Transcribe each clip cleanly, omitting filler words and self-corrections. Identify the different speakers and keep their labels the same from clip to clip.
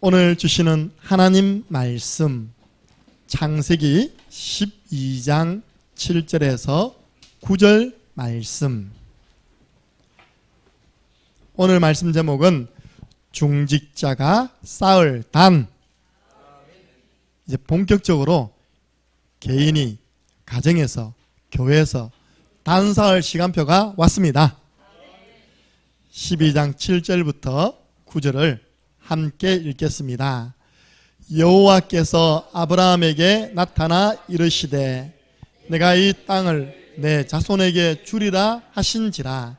Speaker 1: 오늘 주시는 하나님 말씀 창세기 12장 7절에서 9절 말씀. 오늘 말씀 제목은 중직자가 쌓을 단. 이제 본격적으로 개인이 가정에서 교회에서 단 쌓을 시간표가 왔습니다. 12장 7절부터 9절을 함께 읽겠습니다. 여호와께서 아브라함에게 나타나 이르시되 내가 이 땅을 내 자손에게 주리라 하신지라.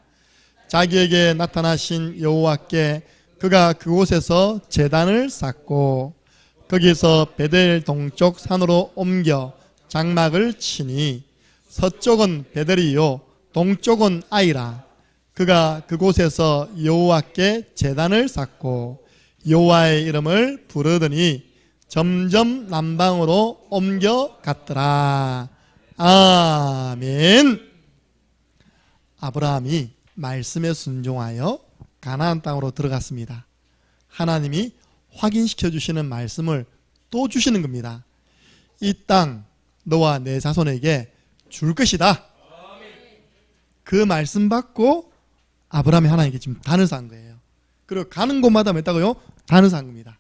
Speaker 1: 자기에게 나타나신 여호와께 그가 그곳에서 제단을 쌓고 거기서 베델 동쪽 산으로 옮겨 장막을 치니 서쪽은 베델이요 동쪽은 아이라. 그가 그곳에서 여호와께 제단을 쌓고 여호와의 이름을 부르더니 점점 남방으로 옮겨갔더라. 아멘. 아브라함이 말씀에 순종하여 가나안 땅으로 들어갔습니다. 하나님이 확인시켜 주시는 말씀을 또 주시는 겁니다. 이 땅 너와 내 자손에게 줄 것이다. 그 말씀 받고 아브라함이 하나님께 지금 단을 쌓은 거예요. 그리고 가는 곳마다 뭐 했다고요? 단을 쌓은 겁니다.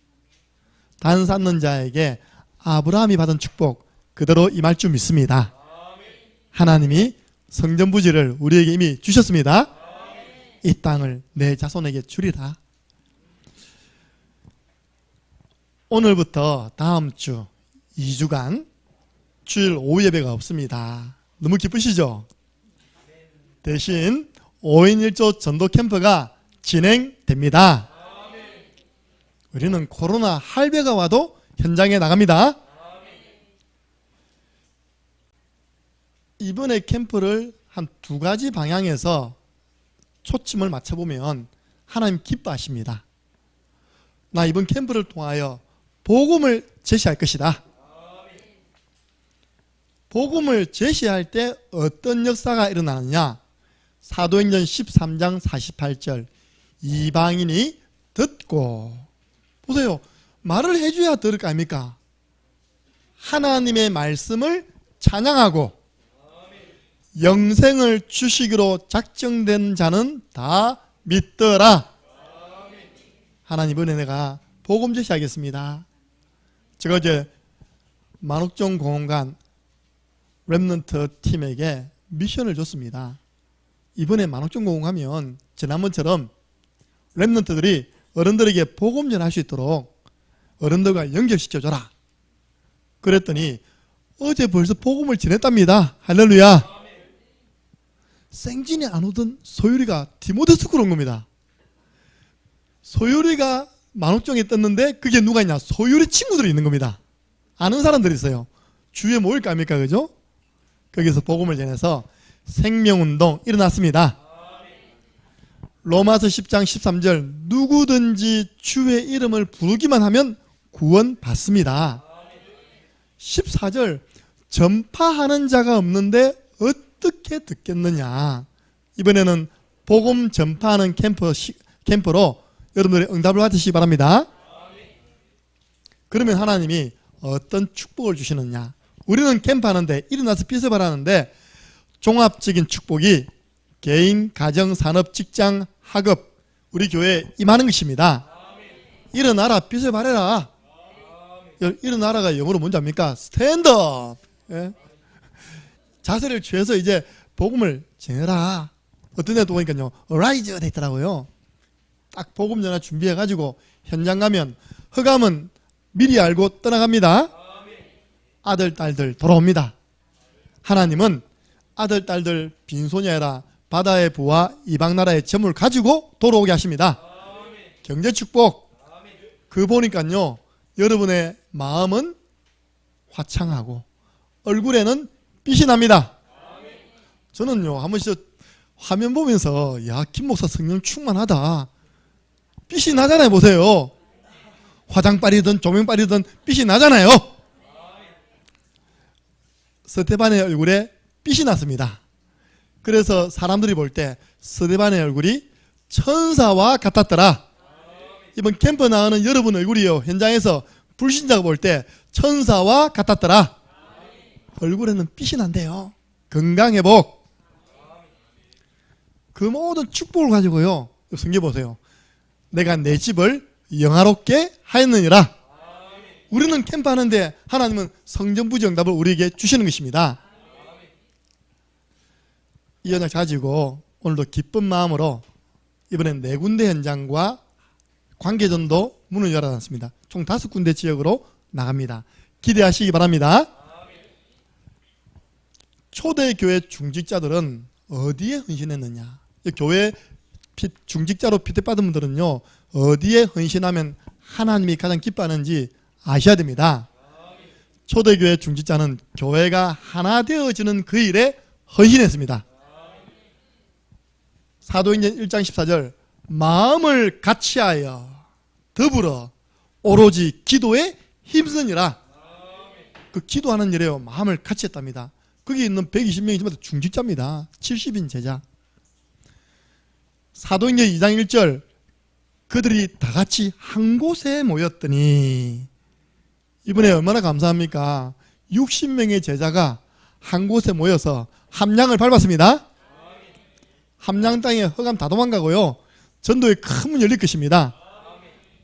Speaker 1: 단 쌓는 자에게 아브라함이 받은 축복 그대로 임할 줄 믿습니다. 하나님이 성전부지를 우리에게 이미 주셨습니다. 이 땅을 내 자손에게 주리라. 오늘부터 다음 주 2주간 주일 오후 예배가 없습니다. 너무 기쁘시죠? 대신 5인 1조 전도 캠프가 진행됩니다. 우리는 코로나 할배가 와도 현장에 나갑니다. 이번에 캠프를 한 2가지 방향에서 초침을 맞춰보면 하나님 기뻐하십니다. 나 이번 캠프를 통하여 복음을 제시할 것이다. 복음을 제시할 때 어떤 역사가 일어나느냐? 사도행전 13장 48절 이방인이 듣고. 보세요. 말을 해줘야 들을 거 아닙니까? 하나님의 말씀을 찬양하고 영생을 주시기로 작정된 자는 다 믿더라. 하나님 이번에 내가 복음 제시하겠습니다. 제가 이제 만옥정 공원관 렘넌트 팀에게 미션을 줬습니다. 이번에 만옥정 공원 가면 지난번처럼 렘넌트들이 어른들에게 복음 전할 수 있도록 어른들과 연결시켜줘라. 그랬더니 어제 벌써 복음을 전했답니다. 할렐루야. 생진이 안 오던 소율이가 디모데스쿨 온 겁니다. 소율이가 만옥정에 떴는데 그게 누가 있냐? 소율이 친구들이 있는 겁니다. 아는 사람들이 있어요. 주위에 모일 거 아닙니까? 그죠? 거기서 복음을 전해서 생명운동 일어났습니다. 로마서 10장 13절 누구든지 주의 이름을 부르기만 하면 구원 받습니다. 14절 전파하는 자가 없는데 어떻게 듣겠느냐. 이번에는 복음 전파하는 캠프로 여러분들이 응답을 받으시기 바랍니다. 그러면 하나님이 어떤 축복을 주시느냐. 우리는 캠프하는데 일어나서 빛을 발하는데 종합적인 축복이 개인, 가정, 산업, 직장, 학업 우리 교회에 임하는 것입니다. 일어나라 빛을 발해라. 일어나라가 영어로 뭔지 압니까? 스탠드업. 예? 자세를 취해서 이제 복음을 전해라. 어떤 데도 보니까요 어라이즈 돼 있더라고요. 딱 복음 전화 준비해가지고 현장 가면 흑암은 미리 알고 떠나갑니다. 아들 딸들 돌아옵니다. 하나님은 아들 딸들 빈손이 아니라 바다의 부와 이방 나라의 재물을 가지고 돌아오게 하십니다. 경제 축복. 그 보니까요 여러분의 마음은 화창하고 얼굴에는 빛이 납니다. 저는요 한 번씩 화면 보면서 야 김 목사 성령 충만하다. 빛이 나잖아요. 보세요. 화장빨이든 조명빨이든 빛이 나잖아요. 스테반의 얼굴에 빛이 났습니다. 그래서 사람들이 볼 때 스테반의 얼굴이 천사와 같았더라. 이번 캠프 나가는 여러분 얼굴이요, 현장에서 불신자가 볼 때 천사와 같았더라. 얼굴에는 빛이 난대요. 건강회복. 그 모든 축복을 가지고요, 성경 보세요. 내가 내 집을 영화롭게 하였느니라. 우리는 캠프하는데 하나님은 성전부지 응답을 우리에게 주시는 것입니다. 이 언약 가지고 오늘도 기쁜 마음으로 이번엔 4군데 현장과 관계전도 문을 열어놨습니다. 총 5군데 지역으로 나갑니다. 기대하시기 바랍니다. 초대교회 중직자들은 어디에 헌신했느냐? 교회 중직자로 피택받은 분들은요, 어디에 헌신하면 하나님이 가장 기뻐하는지 아셔야 됩니다. 초대교회 중직자는 교회가 하나 되어지는 그 일에 헌신했습니다. 사도행전 1장 14절, 마음을 같이하여 더불어 오로지 기도에 힘쓰니라. 그 기도하는 일에요, 마음을 같이 했답니다. 거기 있는 120명이지만 중직자입니다. 70인 제자. 사도행전 2장 1절, 그들이 다 같이 한 곳에 모였더니, 이번에 얼마나 감사합니까? 60명의 제자가 한 곳에 모여서 함량을 밟았습니다. 함량 땅에 흑암 다 도망가고요, 전도의 큰 문 열릴 것입니다.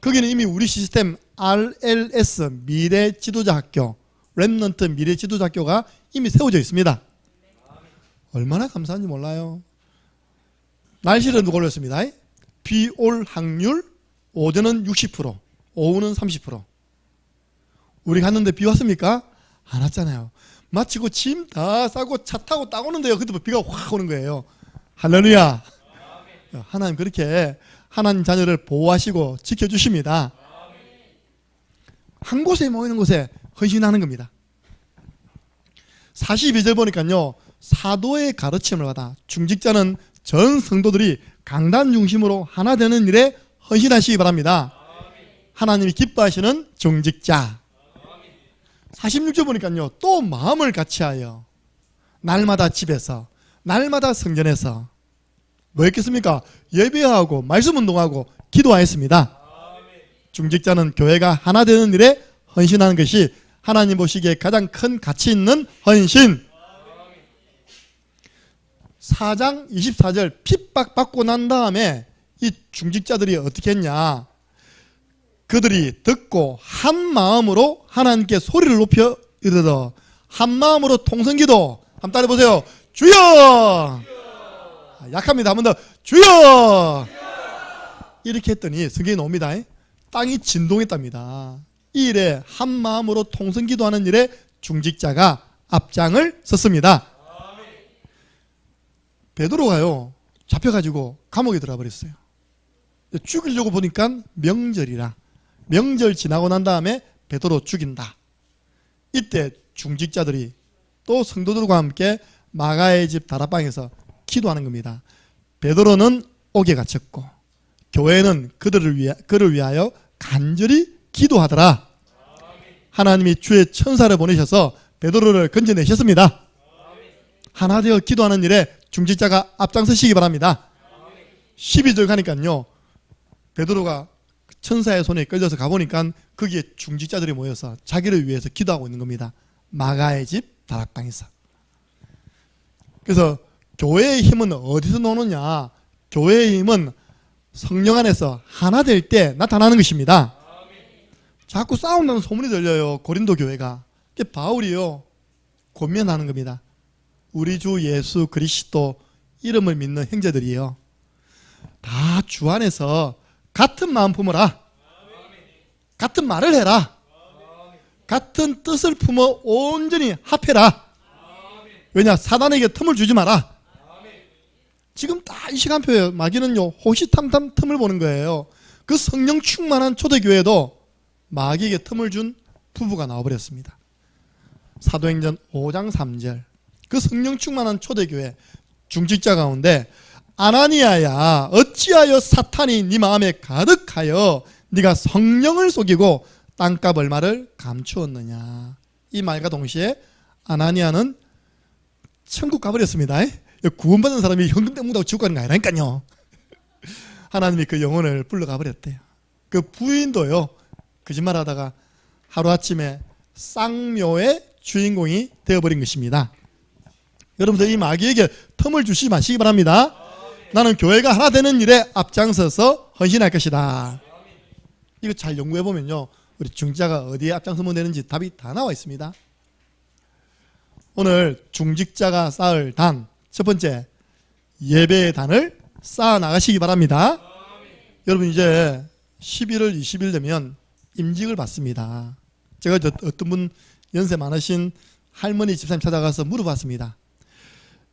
Speaker 1: 거기는 이미 우리 시스템 RLS 미래 지도자 학교, 렘넌트 미래 지도자 학교가 이미 세워져 있습니다. 얼마나 감사한지 몰라요. 날씨를 누가 올렸습니다. 비 올 확률 오전은 60%, 오후는 30%. 우리 갔는데 비 왔습니까? 안 왔잖아요. 마치고 짐 다 싸고 차 타고 딱 오는데요, 그때 비가 확 오는 거예요. 할렐루야. 하나님 그렇게 하나님 자녀를 보호하시고 지켜주십니다. 한 곳에 모이는 곳에 헌신하는 겁니다. 42절 보니까요, 사도의 가르침을 받아 중직자는 전 성도들이 강단 중심으로 하나 되는 일에 헌신하시기 바랍니다. 하나님이 기뻐하시는 중직자. 46절 보니까요, 또 마음을 같이하여 날마다 집에서, 날마다 성전에서 뭐 했겠습니까? 예배하고 말씀 운동하고 기도하였습니다. 중직자는 교회가 하나 되는 일에 헌신하는 것이 하나님 보시기에 가장 큰 가치 있는 헌신. 4장 24절, 핍박받고 난 다음에 이 중직자들이 어떻게 했냐? 그들이 듣고 한 마음으로 하나님께 소리를 높여 이르러 한 마음으로 통성기도. 한번 따라해보세요. 주여! 약합니다. 한 번 더. 주여! 이렇게 했더니 성경에 나옵니다. 땅이 진동했답니다. 이 일에 한 마음으로 통성기도하는 일에 중직자가 앞장을 섰습니다. 베드로가요, 잡혀가지고 감옥에 들어가 버렸어요. 죽이려고 보니까 명절이라, 명절 지나고 난 다음에 베드로 죽인다. 이때 중직자들이 또 성도들과 함께 마가의 집 다락방에서 기도하는 겁니다. 베드로는 옥에 갇혔고 교회는 그를 위하여 간절히 기도하더라. 하나님이 주의 천사를 보내셔서 베드로를 건져내셨습니다. 하나 되어 기도하는 일에 중직자가 앞장서시기 바랍니다. 12절 가니까요, 베드로가 천사의 손에 끌려서 가보니까 거기에 중직자들이 모여서 자기를 위해서 기도하고 있는 겁니다. 마가의 집 다락방에서. 그래서 교회의 힘은 어디서 나오느냐? 교회의 힘은 성령 안에서 하나 될 때 나타나는 것입니다. 자꾸 싸운다는 소문이 들려요. 고린도 교회가. 바울이요, 권면하는 겁니다. 우리 주 예수 그리스도 이름을 믿는 형제들이요, 다 주 안에서 같은 마음 품어라. 같은 말을 해라. 같은 뜻을 품어 온전히 합해라. 왜냐? 사단에게 틈을 주지 마라. 지금 딱 이 시간표예요. 마귀는요, 호시탐탐 틈을 보는 거예요. 그 성령 충만한 초대교회도 마귀에게 틈을 준 부부가 나와버렸습니다. 사도행전 5장 3절, 그 성령 충만한 초대교회 중직자 가운데 아나니아야, 어찌하여 사탄이 네 마음에 가득하여 네가 성령을 속이고 땅값 얼마를 감추었느냐. 이 말과 동시에 아나니아는 천국 가버렸습니다. 구원받은 사람이 현금 떼먹다고 지옥 가는 거 아니라니까요. 하나님이 그 영혼을 불러가 버렸대요. 그 부인도요, 거짓말하다가 하루아침에 쌍묘의 주인공이 되어버린 것입니다. 여러분들 이 마귀에게 틈을 주시지 마시기 바랍니다. 나는 교회가 하나 되는 일에 앞장서서 헌신할 것이다. 이거 잘 연구해보면요, 우리 중직자가 어디에 앞장서면 되는지 답이 다 나와 있습니다. 오늘 중직자가 쌓을 단, 첫 번째, 예배의 단을 쌓아 나가시기 바랍니다. 여러분 이제 11월 20일 되면 임직을 받습니다. 제가 어떤 분 연세 많으신 할머니 집사님 찾아가서 물어봤습니다.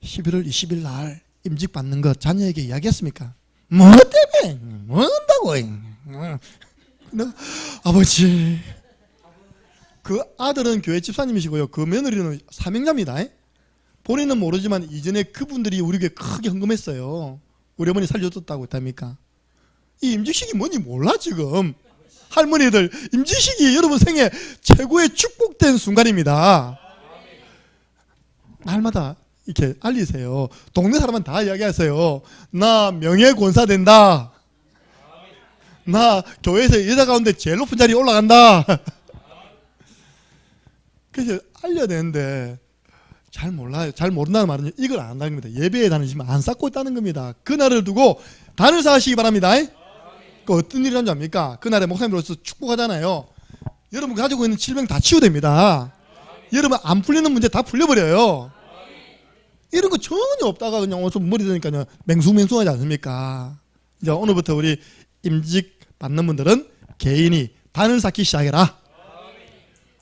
Speaker 1: 11월 20일 날 임직 받는 거 자녀에게 이야기했습니까? 뭐 때문에? 뭐 한다고? 아버지, 그 아들은 교회 집사님이시고요, 그 며느리는 사명자입니다. 본인은 모르지만 이전에 그분들이 우리 교회 크게 헌금했어요. 우리 어머니 살려줬다고 했답니까? 이 임직식이 뭔지 몰라 지금. 할머니들, 임직식이 여러분 생애 최고의 축복된 순간입니다. 날마다 이렇게 알리세요. 동네 사람은 다 이야기하세요. 나 명예권사 된다. 나 교회에서 여자 가운데 제일 높은 자리에 올라간다. 그래서 알려야 되는데 잘 몰라요. 잘 모른다는 말은 이걸 안 한다는 겁니다. 예배에 단을 지금 안 쌓고 있다는 겁니다. 그날을 두고 단을 쌓으시기 바랍니다. 그 어떤 일이 하는지 압니까? 그날에 목사님으로서 축복하잖아요. 여러분 가지고 있는 질병 다 치유됩니다. 여러분 안 풀리는 문제 다 풀려버려요. 이런 거 전혀 없다가 그냥 좀 머리 드니까 맹숭맹숭하지 않습니까? 이제 오늘부터 우리 임직 받는 분들은 개인이 단을 쌓기 시작해라.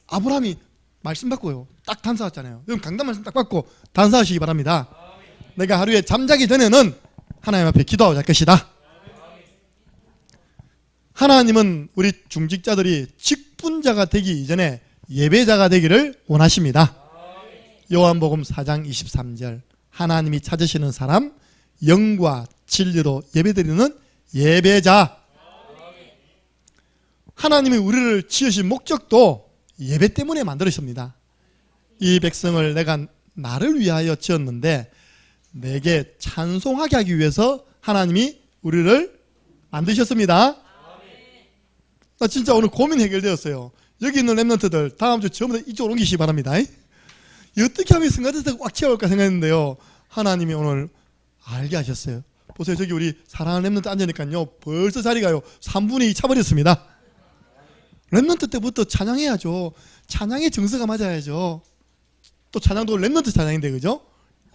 Speaker 1: 아브라함이 말씀 받고요, 딱 단 쌓았잖아요. 여러분 강단 말씀 딱 받고 단 쌓으시기 바랍니다. 내가 하루에 잠자기 전에는 하나님 앞에 기도하고 잘 것이다. 하나님은 우리 중직자들이 직분자가 되기 이전에 예배자가 되기를 원하십니다. 요한복음 4장 23절, 하나님이 찾으시는 사람, 영과 진리로 예배드리는 예배자. 하나님이 우리를 지으신 목적도 예배 때문에 만들으십니다. 이 백성을 내가 나를 위하여 지었는데 내게 찬송하게 하기 위해서 하나님이 우리를 만드셨습니다. 나 진짜 오늘 고민 해결되었어요. 여기 있는 랩런트들 다음 주 전부 다 이쪽으로 옮기시기 바랍니다. 어떻게 하면 성가대에서 꽉 채워올까 생각했는데요, 하나님이 오늘 알게 하셨어요. 보세요, 저기 우리 사랑하는 랩런트 앉으니까요 벌써 자리가요 3분의 2 차버렸습니다. 랩런트 때부터 찬양해야죠. 찬양의 정서가 맞아야죠. 또 찬양도 랩런트 찬양인데, 그죠?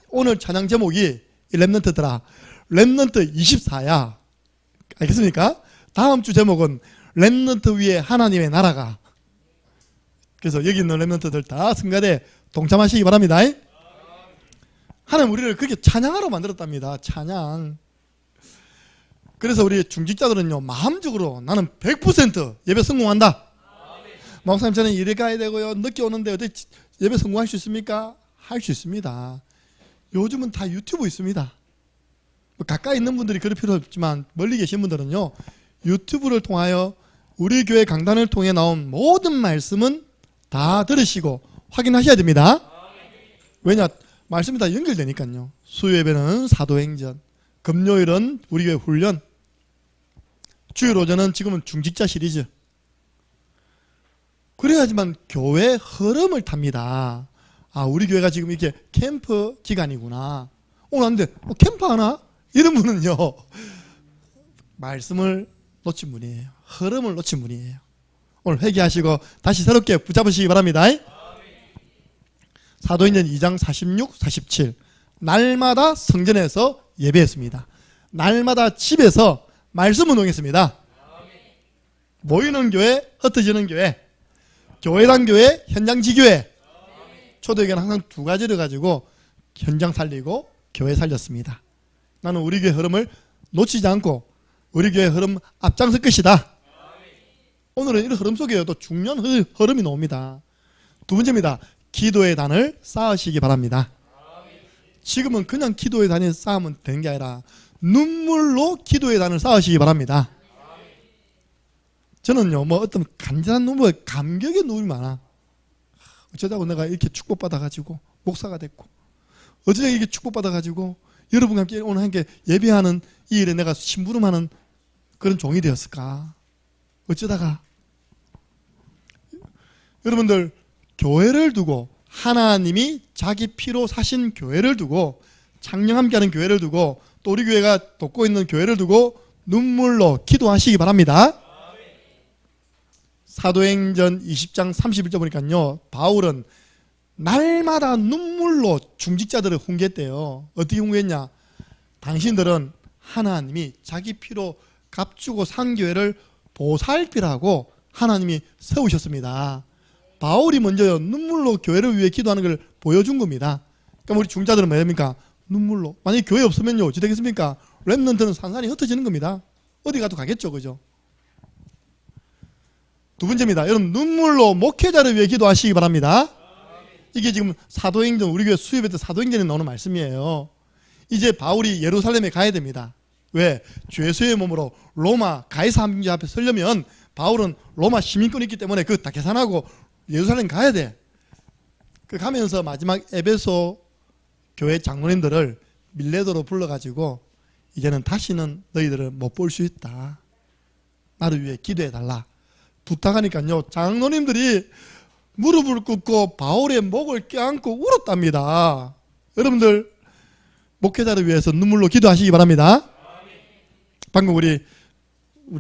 Speaker 1: 오늘 찬양 제목이 이 랩런트들아, 랩런트 24야. 알겠습니까? 다음 주 제목은 랩런트 위에 하나님의 나라가. 그래서 여기 있는 랩런트들 다 성가대 동참하시기 바랍니다. 하나님 우리를 그렇게 찬양하러 만들었답니다. 찬양. 그래서 우리 중직자들은요, 마음적으로 나는 100% 예배 성공한다. 목사님 저는 일에 가야 되고요, 늦게 오는데 어떻게 예배 성공할 수 있습니까? 할 수 있습니다. 요즘은 다 유튜브 있습니다. 가까이 있는 분들이 그럴 필요 없지만 멀리 계신 분들은요, 유튜브를 통하여 우리 교회 강단을 통해 나온 모든 말씀은 다 들으시고 확인하셔야 됩니다. 왜냐? 말씀이 다 연결되니까요. 수요예배는 사도행전, 금요일은 우리 교회 훈련, 주일 오전은 지금은 중직자 시리즈. 그래야지만 교회 흐름을 탑니다. 아, 우리 교회가 지금 이렇게 캠프 기간이구나. 오늘 안 돼. 캠프 하나? 이런 분은요, 말씀을 놓친 분이에요. 흐름을 놓친 분이에요. 오늘 회개하시고 다시 새롭게 붙잡으시기 바랍니다. 사도행전 2장 46, 47. 날마다 성전에서 예배했습니다. 날마다 집에서 말씀 운동했습니다. 모이는 교회, 흩어지는 교회, 교회당 교회, 현장 지교회. 초대교회는 항상 두 가지를 가지고 현장 살리고 교회 살렸습니다. 나는 우리 교회 흐름을 놓치지 않고 우리 교회 흐름 앞장설 것이다. 오늘은 이런 흐름 속에 또 중요한 흐름이 나옵니다. 두 번째입니다. 기도의 단을 쌓으시기 바랍니다. 지금은 그냥 기도의 단을 쌓으면 되는 게 아니라 눈물로 기도의 단을 쌓으시기 바랍니다. 저는요, 뭐 어떤 간절한 눈물, 감격의 눈물이 많아. 어쩌다고 내가 이렇게 축복받아가지고 목사가 됐고, 어쩌다 이렇게 축복받아가지고 여러분과 함께 오늘 함께 예배하는 이 일에 내가 심부름하는 그런 종이 되었을까. 어쩌다가 여러분들 교회를 두고 하나님이 자기 피로 사신 교회를 두고 창녕 함께하는 교회를 두고 또 우리 교회가 돕고 있는 교회를 두고 눈물로 기도하시기 바랍니다. 사도행전 20장 31절 보니까요, 바울은 날마다 눈물로 중직자들을 훈계했대요. 어떻게 훈계했냐? 당신들은 하나님이 자기 피로 값주고 산 교회를 보살피라고 하나님이 세우셨습니다. 바울이 먼저 눈물로 교회를 위해 기도하는 걸 보여준 겁니다. 그러니까 우리 중자들은 뭐 됩니까? 눈물로. 만약에 교회 없으면요, 어찌 되겠습니까? 렘넌트는 산산이 흩어지는 겁니다. 어디 가도 가겠죠, 그죠? 두 번째입니다. 여러분, 눈물로 목회자를 위해 기도하시기 바랍니다. 이게 지금 사도행전, 우리 교회 수요일 때 사도행전에 나오는 말씀이에요. 이제 바울이 예루살렘에 가야 됩니다. 왜? 죄수의 몸으로 로마 가이사 함대 앞에 서려면 바울은 로마 시민권이 있기 때문에 그거 다 계산하고 예루살렘 가야 돼. 그 가면서 마지막 에베소 교회 장로님들을 밀레도로 불러가지고 이제는 다시는 너희들을 못 볼 수 있다. 나를 위해 기도해달라. 부탁하니까요, 장로님들이 무릎을 꿇고 바울의 목을 껴안고 울었답니다. 여러분들 목회자를 위해서 눈물로 기도하시기 바랍니다. 방금 우리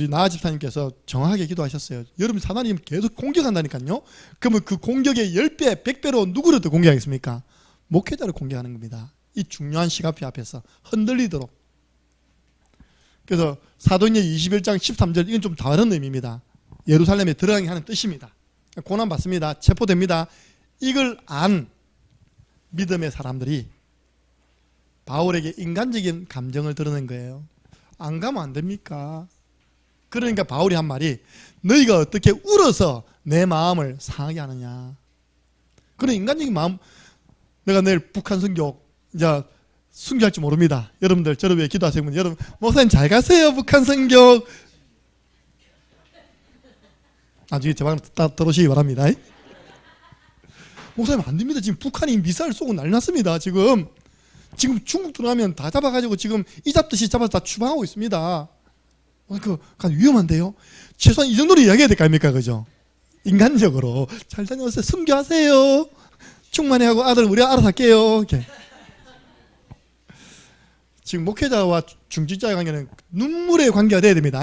Speaker 1: 나아 집사님께서 정확하게 기도하셨어요. 여러분, 사단이 계속 공격한다니까요. 그러면 그 공격의 10배, 100배로 누구를 더 공격하겠습니까? 목회자를 공격하는 겁니다. 이 중요한 시간표 앞에서 흔들리도록. 그래서 사도행전 21장 13절, 이건 좀 다른 의미입니다. 예루살렘에 들어가게 하는 뜻입니다. 고난받습니다. 체포됩니다. 이걸 안 믿음의 사람들이 바울에게 인간적인 감정을 드러낸 거예요. 안 가면 안 됩니까? 그러니까 바울이 한 말이, 너희가 어떻게 울어서 내 마음을 상하게 하느냐. 그런 인간적인 마음. 내가 내일 북한 선교 이제 순교할지 모릅니다. 여러분들 저를 위해 기도하세요. 여러분, 목사님 잘 가세요. 북한 선교. 나중에 제 방으로 들어오시기 바랍니다. 목사님 안 됩니다. 지금 북한이 미사일 쏘고 난리 났습니다. 지금 중국 들어가면 다 잡아가지고 지금 이 잡듯이 잡아서 다 추방하고 있습니다. 그 위험한데요. 최소한 이 정도로 이야기해야 될 거 아닙니까, 그죠? 인간적으로 잘 다녀오세요. 순교하세요. 충만히 하고 아들 우리가 알아서 할게요. 이렇게. 지금 목회자와 중직자의 관계는 눈물의 관계가 돼야 됩니다.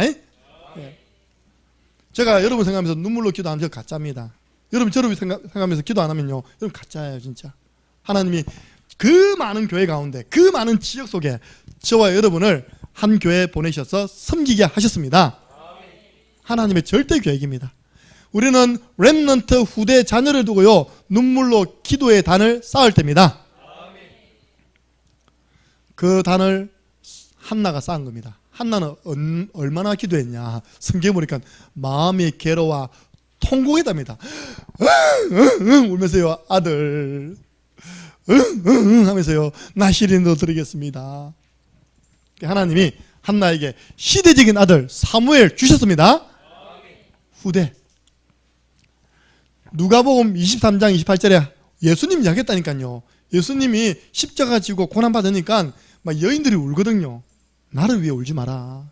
Speaker 1: 제가 여러분 생각하면서 눈물로 기도하면 저 가짜입니다. 여러분 저를 생각하면서 기도 안 하면요, 여러분 가짜예요, 진짜. 하나님이 그 많은 교회 가운데, 그 많은 지역 속에 저와 여러분을 한 교회에 보내셔서 섬기게 하셨습니다. 하나님의 절대 계획입니다. 우리는 렘넌트 후대 자녀를 두고요, 눈물로 기도의 단을 쌓을 때입니다. 그 단을 한나가 쌓은 겁니다. 한나는 얼마나 기도했냐. 성경에 보니까 마음이 괴로워 통곡했답니다. 울면서요, 아들 하면서요, 나 시린도 드리겠습니다. 하나님이 한나에게 시대적인 아들 사무엘 주셨습니다. 후대. 누가복음 23장 28절에 예수님 이야기했다니까요. 예수님이 십자가 지고 고난받으니까 막 여인들이 울거든요. 나를 위해 울지 마라.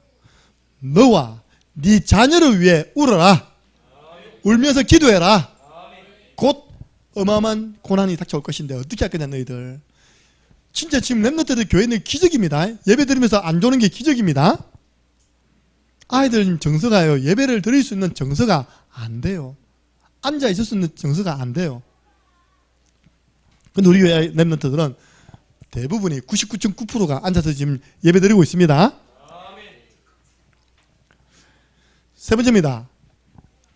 Speaker 1: 너와 네 자녀를 위해 울어라. 울면서 기도해라. 곧 어마어마한 고난이 닥쳐올 것인데 어떻게 할 거냐 너희들. 진짜 지금 렘넌트들 교회는 기적입니다. 예배 드리면서 안 조는 게 기적입니다. 아이들 정서가요, 예배를 드릴 수 있는 정서가 안 돼요. 앉아 있을 수 있는 정서가 안 돼요. 근데 우리 교회 렘넌트들은 대부분이 99.9%가 앉아서 지금 예배 드리고 있습니다. 세 번째입니다.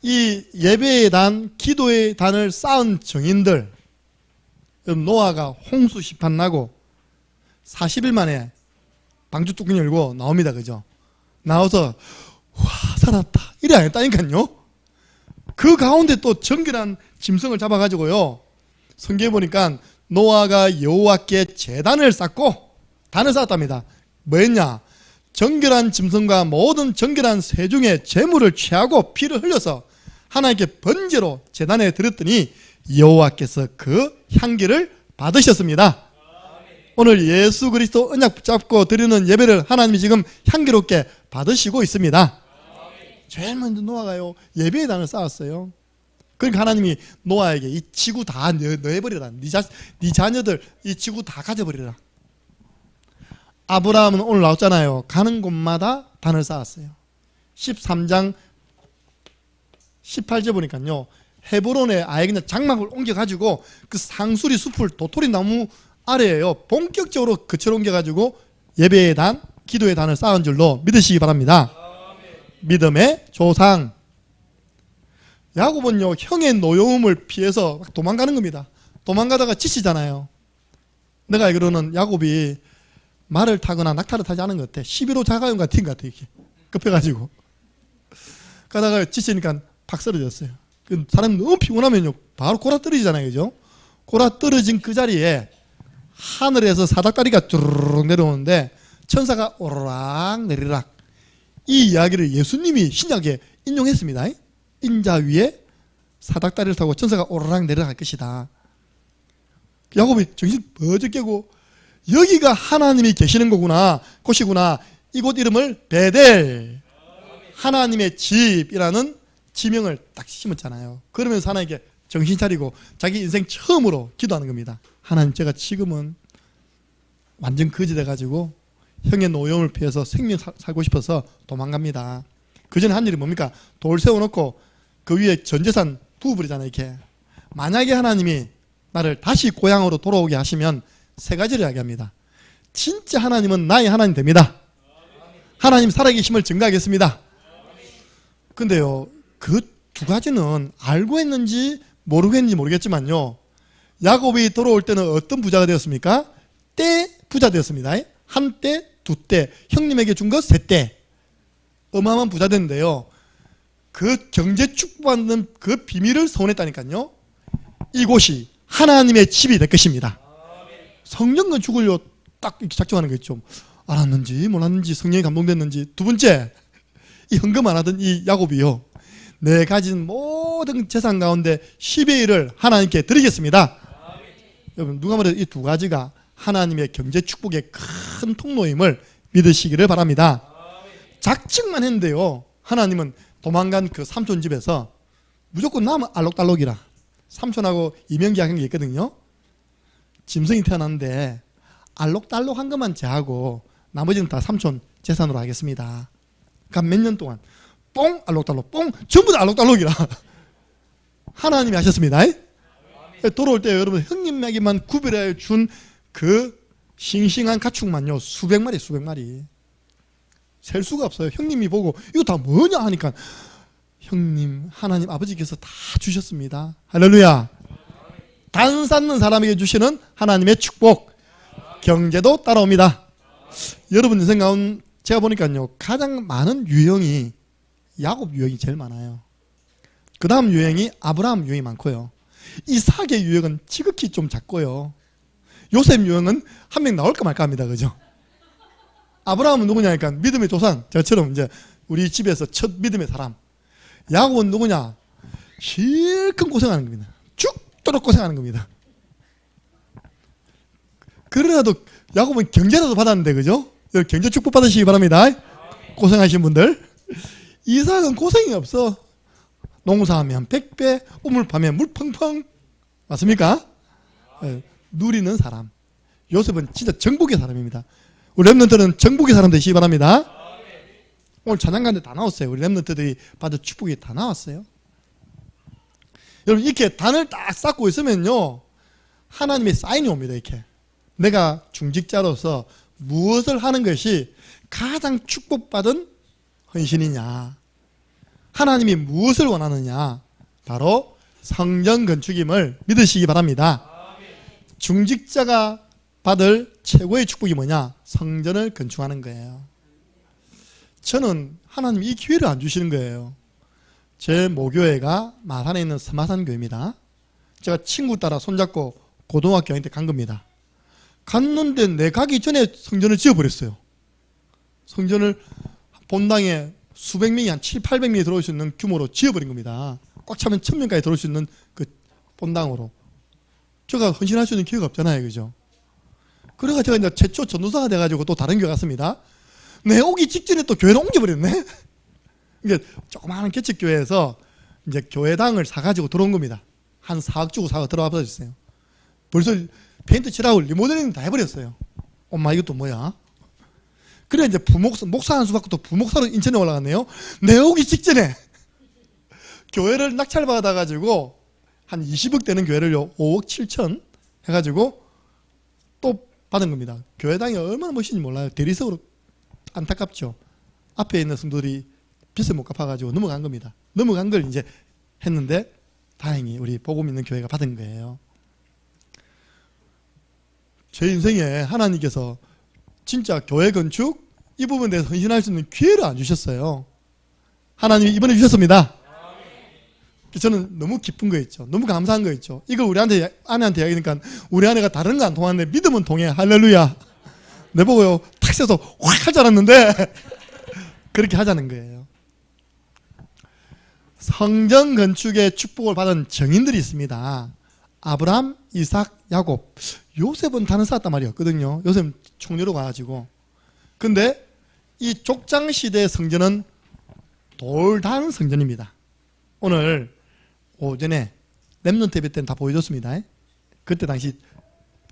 Speaker 1: 이 예배의 단, 기도의 단을 쌓은 정인들, 노아가 홍수 시판 나고 40일 만에 방주 뚜껑 열고 나옵니다. 그죠? 나와서 와 살았다 이래 안 했다니까요. 그 가운데 또 정결한 짐승을 잡아가지고요, 성경에 보니까 노아가 여호와께 제단을 쌓고 단을 쌓았답니다. 뭐였냐? 정결한 짐승과 모든 정결한 새 중에 제물을 취하고 피를 흘려서 하나님께 번제로 제단에 드렸더니 여호와께서 그 향기를 받으셨습니다. 오늘 예수 그리스도 언약 붙잡고 드리는 예배를 하나님이 지금 향기롭게 받으시고 있습니다. 제일 먼저 노아가요 예배의 단을 쌓았어요. 그러니까 하나님이 노아에게 이 지구 다 너해버리라. 네 자녀들 이 지구 다 가져버리라. 아브라함은 오늘 나왔잖아요. 가는 곳마다 단을 쌓았어요. 13장 18절 보니까요. 헤브론에 아예 그냥 장막을 옮겨가지고 그 상수리 숲을 도토리 나무 아래에요. 본격적으로 그처럼 옮겨가지고 예배의 단, 기도의 단을 쌓은 줄로 믿으시기 바랍니다. 믿음의 조상. 야곱은요 형의 노여움을 피해서 막 도망가는 겁니다. 도망가다가 지치잖아요. 내가 알기로는 야곱이 말을 타거나 낙타를 타지 않은 것 같아. 11호 자가용 같은 것 같아. 이렇게 급해가지고 가다가 지치니까 팍 쓰러졌어요. 그 사람이 너무 피곤하면요 바로 골아 떨어지잖아요. 그죠? 골아 떨어진 그 자리에 하늘에서 사닥다리가 쭈르륵 내려오는데 천사가 오르락 내리락, 이 이야기를 예수님이 신약에 인용했습니다. 인자 위에 사닥다리를 타고 천사가 오르락 내리락 할 것이다. 야곱이 정신 버쩍 깨고 여기가 하나님이 계시는 거구나, 곳이구나. 이곳 이름을 베델, 하나님의 집이라는 지명을 딱 심었잖아요. 그러면서 하나님께 정신 차리고 자기 인생 처음으로 기도하는 겁니다. 하나님, 제가 지금은 완전 거지 돼가지고 형의 노여움을 피해서 생명 살고 싶어서 도망갑니다. 그 전에 한 일이 뭡니까? 돌 세워놓고 그 위에 전재산 부어버리잖아요. 이렇게. 만약에 하나님이 나를 다시 고향으로 돌아오게 하시면 세 가지를 이야기합니다. 진짜 하나님은 나의 하나님 됩니다. 하나님 살아계심을 증거하겠습니다. 근데요 그 두 가지는 알고 했는지 모르고 했는지 모르겠지만요, 야곱이 돌아올 때는 어떤 부자가 되었습니까? 때 부자 되었습니다. 한때, 두때, 형님에게 준 것 세때, 어마어마한 부자 됐는데요, 그 경제 축복받는 그 비밀을 선언했다니까요. 이곳이 하나님의 집이 될 것입니다. 성령 건축을요 딱 이렇게 작정하는 거 있죠. 알았는지 몰랐는지 성령이 감동됐는지. 두 번째, 이 헌금 안 하던 이 야곱이요, 내 가진 모든 재산 가운데 10의 1을 하나님께 드리겠습니다. 여러분, 누가 말해도 이 두 가지가 하나님의 경제 축복의 큰 통로임을 믿으시기를 바랍니다. 작정만 했는데요, 하나님은 도망간 그 삼촌 집에서 무조건 남은 알록달록이라, 삼촌하고 이명계약한 게 있거든요. 짐승이 태어났는데 알록달록한 것만 제하고 나머지는 다 삼촌 재산으로 하겠습니다. 그러니까 몇 년 동안 뽕 알록달록, 뽕 전부 다 알록달록이라 하나님이 하셨습니다. 돌아올 때 여러분 형님에게만 구별해 준 그 싱싱한 가축만요 수백 마리 셀 수가 없어요. 형님이 보고 이거 다 뭐냐 하니까 형님 하나님 아버지께서 다 주셨습니다. 할렐루야. 단 쌓는 사람에게 주시는 하나님의 축복, 경제도 따라옵니다. 여러분 인생 가운데 제가 보니까요 가장 많은 유형이 야곱 유형이 제일 많아요. 그 다음 유형이 아브라함 유형이 많고요. 이삭의 유형은 지극히 좀 작고요. 요셉 유형은 한 명 나올까 말까 합니다. 그죠? 아브라함은 누구냐니까 믿음의 조상, 저처럼 이제 우리 집에서 첫 믿음의 사람. 야곱은 누구냐? 실컷 고생하는 겁니다. 죽도록 고생하는 겁니다. 그러나도 야곱은 경제라도 받았는데, 그죠? 경제 축복 받으시기 바랍니다. 고생하신 분들. 이삭은 고생이 없어. 농사하면 100배, 우물 파면 물 펑펑. 맞습니까? 누리는 사람. 요셉은 진짜 정복의 사람입니다. 우리 랩런트는 정복의 사람 되시기 바랍니다. 오늘 찬양 가는데 다 나왔어요. 우리 랩런트들이 받은 축복이 다 나왔어요. 여러분 이렇게 단을 딱 쌓고 있으면요 하나님의 사인이 옵니다. 이렇게 내가 중직자로서 무엇을 하는 것이 가장 축복받은 헌신이냐, 하나님이 무엇을 원하느냐, 바로 성전 건축임을 믿으시기 바랍니다. 중직자가 받을 최고의 축복이 뭐냐? 성전을 건축하는 거예요. 저는 하나님이 이 기회를 안 주시는 거예요. 제 모교회가 마산에 있는 서마산 교회입니다. 제가 친구 따라 손잡고 고등학교 다닐 때 간 겁니다. 갔는데 내 가기 전에 성전을 지어버렸어요. 성전을 본당에 수백 명이 한 7, 800명이 들어올 수 있는 규모로 지어버린 겁니다. 꽉 차면 1000명까지 들어올 수 있는 그 본당으로. 제가 헌신할 수 있는 기회가 없잖아요. 그죠? 그래가 제가 이제 최초 전도사가 돼가지고 또 다른 교회 갔습니다. 내 오기 직전에 또 교회를 옮겨버렸네. 이게 조그마한 개척교회에서 이제 교회당을 사가지고 들어온 겁니다. 한 4억 주고 사가 들어와 버렸어요. 벌써 페인트 칠하고 리모델링 다 해버렸어요. 엄마 이것도 뭐야? 그래 이제 목사 한 수 받고 또 부목사로 인천에 올라갔네요. 내 오기 직전에 교회를 낙찰받아가지고 한 20억 되는 교회를요 5억 7천 해가지고 또 받은 겁니다. 교회당이 얼마나 멋있는지 몰라요. 대리석으로 안타깝죠. 앞에 있는 성도들이 빚을 못 갚아가지고 넘어간 겁니다. 넘어간 걸 이제 했는데 다행히 우리 복음 있는 교회가 받은 거예요. 제 인생에 하나님께서 진짜 교회 건축 이 부분에 대해서 헌신할 수 있는 기회를 안 주셨어요. 하나님이 이번에 주셨습니다. 저는 너무 기쁜 거 있죠. 너무 감사한 거 있죠. 이걸 우리 아내한테 이야기하니까 우리 아내가 다른 거 안 통하는데 믿음은 통해. 할렐루야. 내보고요 탁 써서 확 할 줄 알았는데 그렇게 하자는 거예요. 성전 건축의 축복을 받은 정인들이 있습니다. 아브라함, 이삭, 야곱. 요셉은 다른 쌓았단 말이었거든요. 요셉은 총리로 가가지고. 근데 이 족장시대의 성전은 돌단 성전입니다. 오늘 오전에 랩넌트 예배 때는 다 보여줬습니다. 그때 당시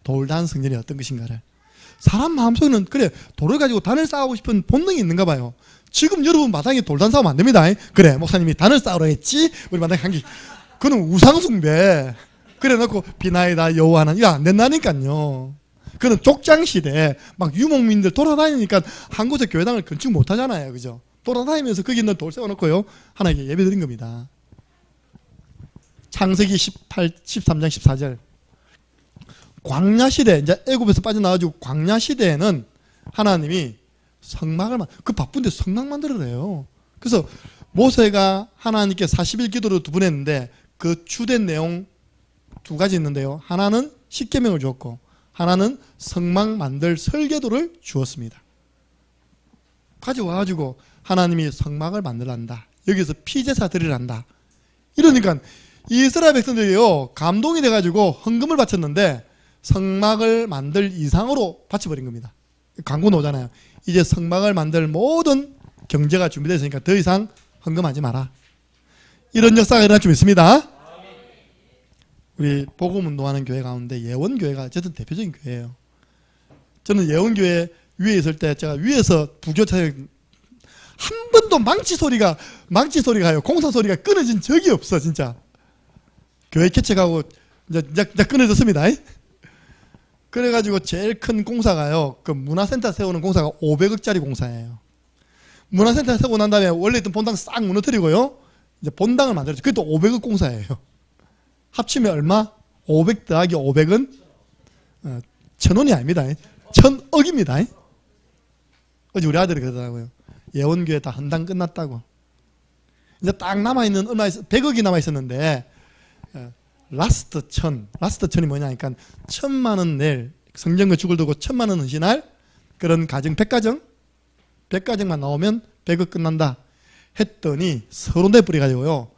Speaker 1: 돌단 성전이 어떤 것인가를. 사람 마음속에는 그래 돌을 가지고 단을 쌓고 싶은 본능이 있는가 봐요. 지금 여러분 마당에 돌단 쌓으면 안 됩니다. 그래 목사님이 단을 쌓으라 했지 우리 마당에 한기 그는 우상숭배 그래 놓고 비나이다 여호와는 이거 안 된다니까요. 그는 족장시대 막 유목민들 돌아다니니까 한 곳에 교회당을 건축 못 하잖아요. 그죠? 돌아다니면서 거기 있는 돌 세워놓고요 하나님께 예배 드린 겁니다. 창세기 13장 14절 광야시대 이제 애굽에서 빠져나와가지고 광야시대에는 하나님이 성막을 그 바쁜데 성막 만들어내요. 그래서 모세가 하나님께 40일 기도를 2번 했는데 그 주된 내용 2가지 있는데요. 하나는 십계명을 주었고 하나는 성막 만들 설계도를 주었습니다. 가져와가지고 하나님이 성막을 만들란다. 여기서 피제사 드리란다. 이러니까 이스라엘 백성들이요 감동이 돼가지고 헌금을 바쳤는데 성막을 만들 이상으로 바쳐버린 겁니다. 광고 나오잖아요. 이제 성막을 만들 모든 경제가 준비되어 있으니까 더 이상 헌금하지 마라. 이런 역사가 일어날 좀 있습니다. 우리 복음운동하는 교회 가운데 예원교회가 어쨌든 대표적인 교회예요. 저는 예원교회 위에 있을 때 제가 위에서 부교차에 한 번도 망치 소리가요. 공사 소리가 끊어진 적이 없어 진짜. 교회 개척하고 이제 끊어졌습니다. 그래가지고 제일 큰 공사가요. 그 문화센터 세우는 공사가 500억짜리 공사예요. 문화센터 세우고 난 다음에 원래 있던 본당 싹 무너뜨리고요. 이제 본당을 만들었죠. 그것도 500억 공사예요. 합치면 얼마? 500 더하기 500은 1000원이 아닙니다. 1000억입니다. 어제 우리 아들이 그러더라고요. 예원교회 다 헌당 끝났다고. 이제 딱 남아있는 얼마 100억이 남아있었는데 라스트 1000이 뭐냐니까 1000만 원 낼 성전 건축을 두고 1000만 원 헌신할 그런 가정 100가정만 나오면 100억 끝난다 했더니 서로 내버려 가지고요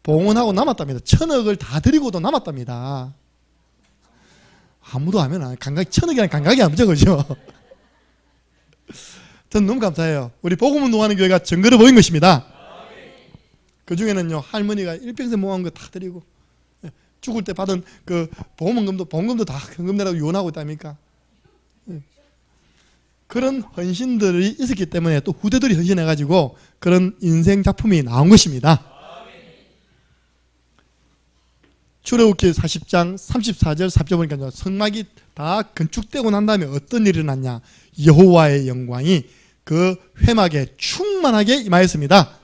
Speaker 1: 봉헌하고 남았답니다. 1000억을 다 드리고도 남았답니다. 아무도 하면 안 감각이 1000억이라는 감각이 안 그죠? 저는 너무 감사해요. 우리 복음운동하는 교회가 증거를 보인 것입니다. 그 중에는요 할머니가 일평생 모아온 거 다 드리고 죽을 때 받은 그 보험금도 다 현금 내라고 유언하고 있답니까? 그런 헌신들이 있었기 때문에 또 후대들이 헌신해가지고 그런 인생 작품이 나온 것입니다. 출애굽기 40장 34절 4절 보니까 성막이 다 건축되고 난 다음에 어떤 일이 일어났냐? 여호와의 영광이 그 회막에 충만하게 임하였습니다.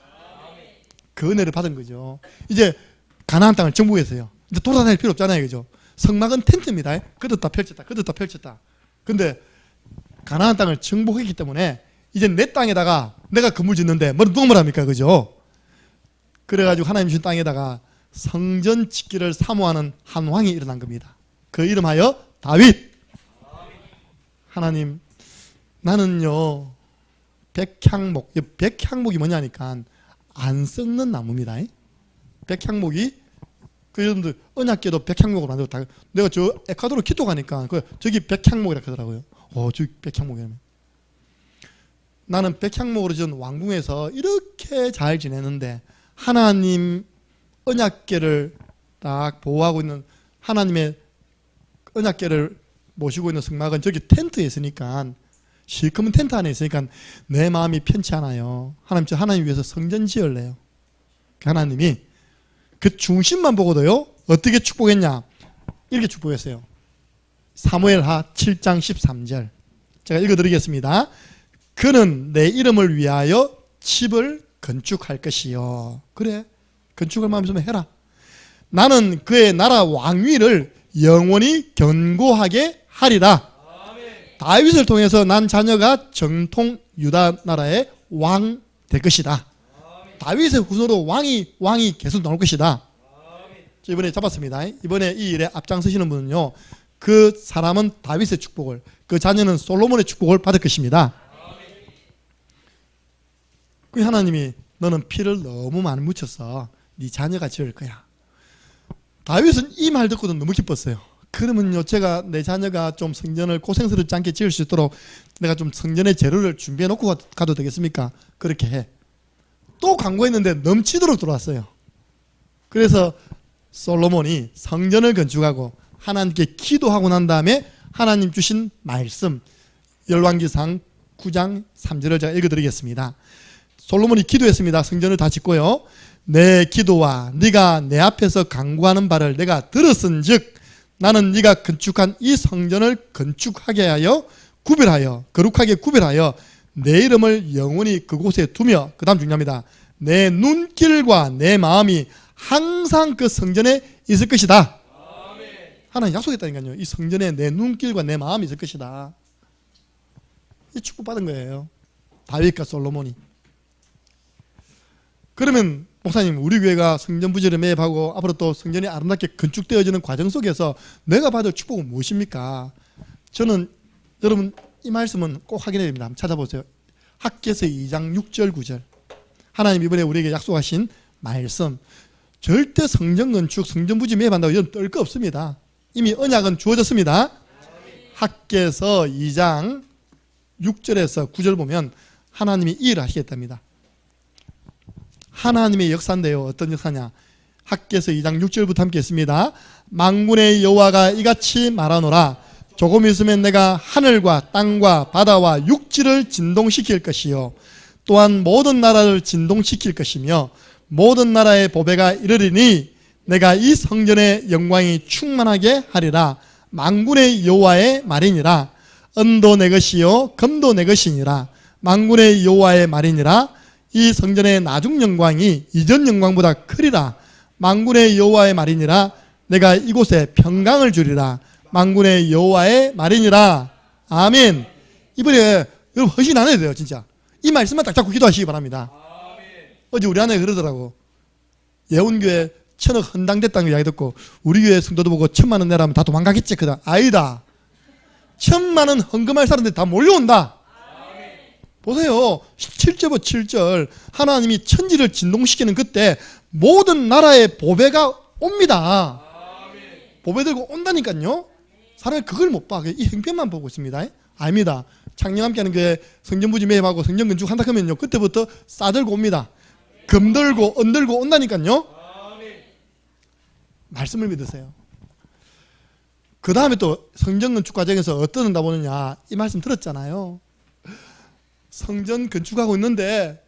Speaker 1: 그 은혜를 받은 거죠. 이제 가나안 땅을 정복했어요. 이제 돌아다닐 필요 없잖아요. 그죠? 성막은 텐트입니다. 걷었다 펼쳤다 걷었다 펼쳤다. 근데 가나안 땅을 정복했기 때문에 이제 내 땅에다가 내가 건물 짓는데 누가 뭐랍니까? 그죠? 그래가지고 하나님 주신 땅에다가 성전 짓기를 사모하는 한 왕이 일어난 겁니다. 그 이름하여 다윗. 하나님 나는요 백향목이 뭐냐니까 안 썩는 나무입니다. 백향목이 그 여러분들 언약궤도 백향목으로 만들었다. 내가 저 에콰도르 키토 가니까 저기 백향목이라고 하더라고요. 저기 백향목이라면 나는 백향목으로 지은 왕궁에서 이렇게 잘 지내는데 하나님 언약궤를 딱 보호하고 있는 하나님의 언약궤를 모시고 있는 성막은 저기 텐트에 있으니까 시커먼 텐트 안에 있으니까 내 마음이 편치 않아요. 하나님 위해서 성전 지을래요. 하나님이 그 중심만 보고도요 어떻게 축복했냐 이렇게 축복했어요. 사무엘하 7장 13절 제가 읽어드리겠습니다. 그는 내 이름을 위하여 집을 건축할 것이요. 그래 건축할 마음 있으면 해라. 나는 그의 나라 왕위를 영원히 견고하게 하리라. 다윗을 통해서 난 자녀가 정통 유다 나라의 왕 될 것이다. 다윗의 후손으로 왕이 계속 나올 것이다. 이번에 잡았습니다. 이번에 이 일에 앞장서시는 분은요 그 사람은 다윗의 축복을, 그 자녀는 솔로몬의 축복을 받을 것입니다. 그 하나님이 너는 피를 너무 많이 묻혀서 네 자녀가 지을 거야. 다윗은 이 말 듣고도 너무 기뻤어요. 그러면요 제가 내 자녀가 좀 성전을 고생스럽지 않게 지을 수 있도록 내가 좀 성전의 재료를 준비해 놓고 가도 되겠습니까? 그렇게 해. 또 광고했는데 넘치도록 들어왔어요. 그래서 솔로몬이 성전을 건축하고 하나님께 기도하고 난 다음에 하나님 주신 말씀 열왕기상 9장 3절을 제가 읽어드리겠습니다. 솔로몬이 기도했습니다. 성전을 다 짓고요. 내 기도와 네가 내 앞에서 간구하는 바를 내가 들었은즉 나는 네가 건축한 이 성전을 건축하게 하여 구별하여 거룩하게 구별하여 내 이름을 영원히 그곳에 두며, 그 다음 중요합니다. 내 눈길과 내 마음이 항상 그 성전에 있을 것이다. 하나님 약속했다니까요. 이 성전에 내 눈길과 내 마음이 있을 것이다. 이 축복받은 거예요. 다윗과 솔로몬이. 그러면 목사님, 우리 교회가 성전 부지를 매입하고 앞으로 또 성전이 아름답게 건축되어지는 과정 속에서 내가 받을 축복은 무엇입니까? 저는 여러분 이 말씀은 꼭 확인해야 됩니다. 한번 찾아보세요. 학개서 2장 6절 9절. 하나님 이번에 우리에게 약속하신 말씀. 절대 성전 건축, 성전 부지 매입한다고 이런 떨 거 없습니다. 이미 언약은 주어졌습니다. 학개서 2장 6절에서 9절 보면 하나님이 이 일을 하시겠답니다. 하나님의 역사인데요. 어떤 역사냐? 학개서 2장 6절부터 함께 했습니다. 만군의 여호와가 이같이 말하노라. 조금 있으면 내가 하늘과 땅과 바다와 육지를 진동시킬 것이요 또한 모든 나라를 진동시킬 것이며 모든 나라의 보배가 이르리니 내가 이 성전의 영광이 충만하게 하리라. 만군의 여호와의 말이니라. 은도 내 것이요 금도 내 것이니라. 만군의 여호와의 말이니라. 이 성전의 나중 영광이 이전 영광보다 크리라. 만군의 여호와의 말이니라. 내가 이곳에 평강을 주리라. 만군의 여호와의 말이니라. 아멘. 이번에 여러분 헌신 안 해도 돼요. 진짜 이 말씀만 딱 잡고 기도하시기 바랍니다. 어제 우리 아내가 그러더라고. 예운교회 1000억 헌당됐다는 이야기 듣고 우리 교회 성도도 보고 1000만 원 내라면 다 도망가겠지. 그다 아니다. 1000만 원 헌금할 사람들이 다 몰려온다. 보세요. 7절부터 7절 하나님이 천지를 진동시키는 그때 모든 나라의 보배가 옵니다. 보배 들고 온다니까요. 사람이 그걸 못 봐. 이 형편만 보고 있습니다. 아닙니다. 창녕함께하는 교회 성전부지 매입하고 성전 건축한다 하면요 그때부터 싸들고 옵니다. 금 들고 은 들고 온다니까요. 말씀을 믿으세요. 그 다음에 또 성전 건축 과정에서 어떤 응답 오느냐, 이 말씀 들었잖아요. 성전 건축하고 있는데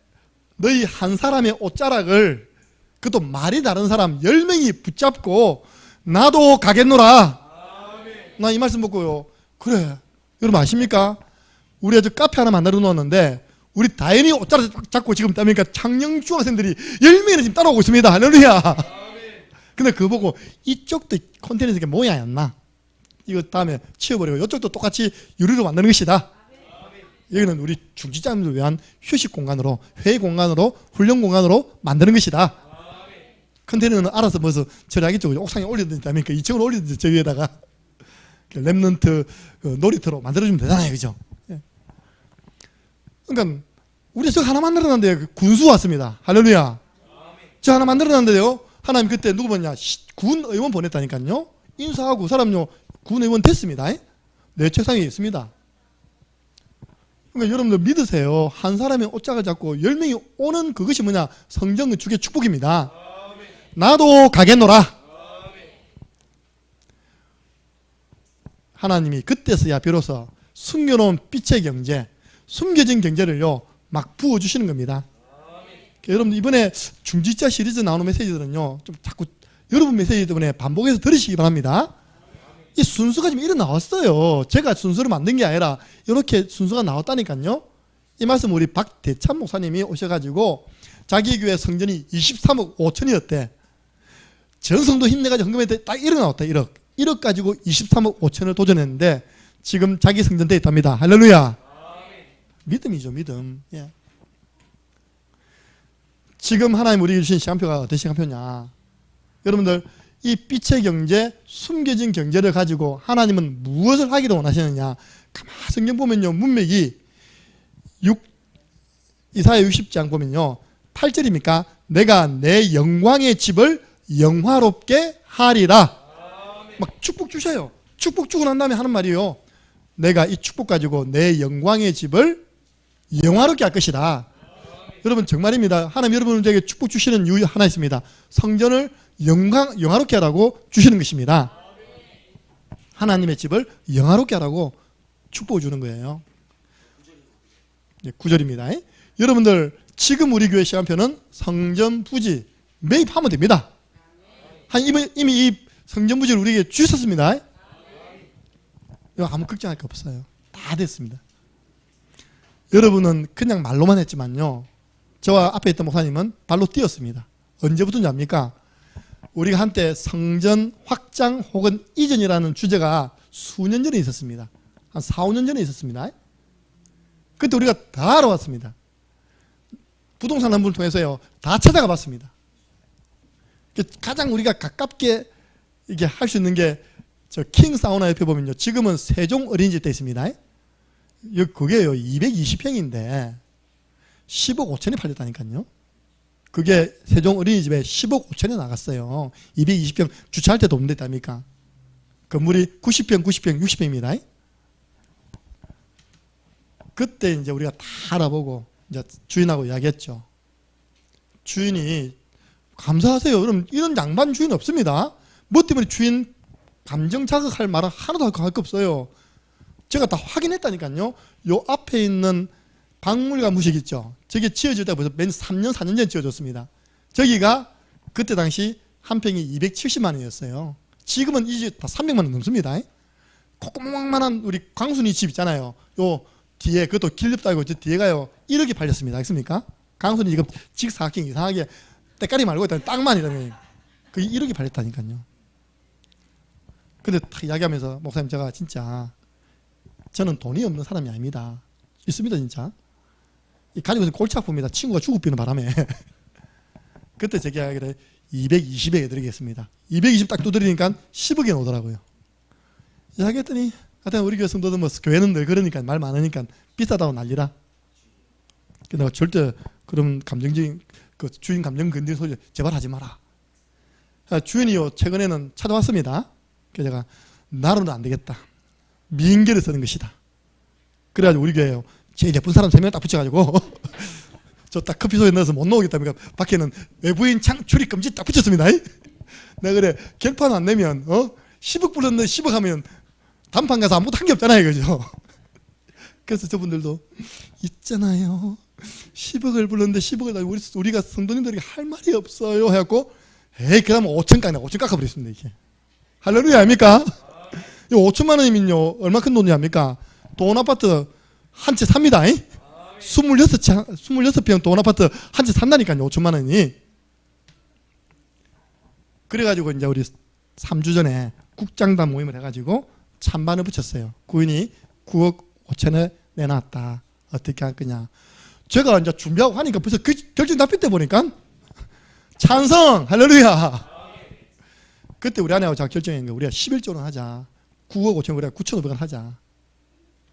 Speaker 1: 너희 한 사람의 옷자락을, 그것도 말이 다른 사람 10명이 붙잡고 나도 가겠노라. 나 이 말씀 듣고요, 그래 여러분 아십니까? 우리 아주 카페 하나 만들어 놓았는데 우리 다현이 옷자락 잡고 지금 따니까 창녕 중학생들이 10명이나 지금 따라오고 있습니다. 할렐루야. 근데 그거 보고 이쪽도 컨테이너가 모양이 안 나. 이거 다음에 치워버리고 이쪽도 똑같이 유리로 만드는 것이다. 여기는 우리 중직자님들 위한 휴식 공간으로, 회의 공간으로, 훈련 공간으로 만드는 것이다. 컨테이너는 알아서 뭐서 처리하겠죠. 옥상에 올리든지 아니면 2층으로 올리든지 저 위에다가 랩넌트 놀이터로 만들어주면 되잖아요. 그죠? 그러니까 우리 저 하나 만들어놨는데 군수 왔습니다. 할렐루야. 저 하나 만들어놨는데요, 하나님 그때 누구 보냐, 군 의원 보냈다니까요. 인사하고 사람요 군 의원 됐습니다. 내 책상에 있습니다. 그러니까 여러분들 믿으세요. 한 사람의 옷장을 잡고 10명이 오는 그것이 뭐냐? 성령 주의 축복입니다. 나도 가겠노라. 하나님이 그때서야 비로소 숨겨놓은 빛의 경제, 숨겨진 경제를요 막 부어주시는 겁니다. 여러분 이번에 중지자 시리즈 나오는 메시지들은요 좀 자꾸 여러분 메시지 때문에 반복해서 들으시기 바랍니다. 이 순서가 지금 이래 나왔어요. 제가 순서를 만든 게 아니라 이렇게 순서가 나왔다니까요. 이 말씀 우리 박대찬 목사님이 오셔가지고 자기 교회 성전이 23억 5천이었대. 전 성도 힘내가지고 헌금했더니 딱 1억 나왔다. 1억 가지고 23억 5천을 도전했는데 지금 자기 성전돼 있답니다. 할렐루야. 믿음이죠, 믿음. 예. 지금 하나님 우리에게 주신 시간표가 어떤 시간표냐? 여러분들 이 빛의 경제, 숨겨진 경제를 가지고 하나님은 무엇을 하기를 원하시느냐? 가만히 성경 보면요, 문맥이 이사야 60장 보면요 8절입니까? 내가 내 영광의 집을 영화롭게 하리라. 막 축복 주셔요. 축복 주고 난 다음에 하는 말이요, 내가 이 축복 가지고 내 영광의 집을 영화롭게 할 것이다. 여러분 정말입니다. 하나님 여러분에게 축복 주시는 이유 하나 있습니다. 성전을 영화롭게 하라고 주시는 것입니다. 하나님의 집을 영화롭게 하라고 축복을 주는 거예요. 9절입니다. 여러분들 지금 우리 교회 시간표는 성전 부지 매입하면 됩니다. 이미 이 성전 부지를 우리에게 주셨습니다. 이거 아무 걱정할 게 없어요. 다 됐습니다. 여러분은 그냥 말로만 했지만요, 저와 앞에 있던 목사님은 발로 뛰었습니다. 언제부터인지 압니까? 우리가 한때 성전 확장 혹은 이전이라는 주제가 수년 전에 있었습니다. 한 4, 5년 전에 있었습니다. 그때 우리가 다 알아왔습니다. 부동산 한 분을 통해서요 다 찾아가 봤습니다. 가장 우리가 가깝게 이게 할 수 있는 게 저 킹 사우나 옆에 보면요, 지금은 세종 어린이집 돼 있습니다. 그게요 220평인데 10억 5천이 팔렸다니까요. 그게 세종 어린이집에 10억 5천이 나갔어요. 220평 주차할 때도 없는 데 있답니까? 건물이 90평, 60평입니다. 그때 이제 우리가 다 알아보고 이제 주인하고 이야기했죠. 주인이 감사하세요. 여러분 이런 양반 주인 없습니다. 뭐 때문에 주인 감정 자극할 말은 하나도 할 거 없어요. 제가 다 확인했다니까요. 요 앞에 있는 박물관 무식 있죠. 저게 지어질 때 벌써 맨 3년, 4년 전에 지어졌습니다. 저기가 그때 당시 한 평이 270만 원이었어요. 지금은 이 집 다 300만 원 넘습니다. 콧구멍만한 우리 광순이 집 있잖아요. 요 뒤에 그것도 길립 달고 저 뒤에가요 1억이 팔렸습니다. 알겠습니까? 강순이 지금 직사각형 이상하게 때깔이 말고 있다니 땅만 이러면 그게 1억이 팔렸다니까요. 근데 딱 이야기하면서 목사님 제가 진짜 저는 돈이 없는 사람이 아닙니다. 있습니다 진짜. 가지고 있는 골치 아픕니다. 친구가 죽을 바람에. 그때 제가 이야기를 220에 드리겠습니다. 220 딱 두드리니까 10억이 나오더라고요. 이야기했더니 하여튼 우리 교회 성도들 뭐 교회는 늘 그러니까 말 많으니까 비싸다고 난리라. 내가 절대 그런 감정적인 그 주인 감정 건드린 소리 제발 하지 마라. 주인이요 최근에는 찾아왔습니다. 그래서 제가 나로는 안 되겠다. 미인계를 쓰는 것이다. 그래가지고 우리 교회요 제일 예쁜 사람 3명 딱 붙여가지고 저 딱 커피소에 넣어서 못 나오겠다니까 밖에는 외부인 창출입 금지 딱 붙였습니다. 내가 그래 결판 안 내면 10억 불렀는데 10억 하면 단판 가서 아무것도 한 게 없잖아요. 그죠? 그래서 저분들도 있잖아요. 10억을 불렀는데 10억을 우리가 성도님들에게 할 말이 없어요. 해갖고 에이 그러면 5천 깎네. 5천 깎아버렸습니다. 이게. 할렐루야 아닙니까? 5천만 원이면요 얼마 큰 돈이 합니까? 돈 아파트 한 채 삽니다. 26평 돈 아파트 한 채 산다니까요. 5천만 원이. 그래가지고 이제 우리 3주 전에 국장단 모임을 해가지고 찬반을 붙였어요. 구인이 9억 5천에 내놨다. 어떻게 할 거냐. 제가 이제 준비하고 하니까 벌써 결정 잡힐 때 보니까 찬성! 할렐루야! 그때 우리 아내하고 제가 결정한 거 우리가 11조는 하자. 9억 5천 우리가 9,500원 하자.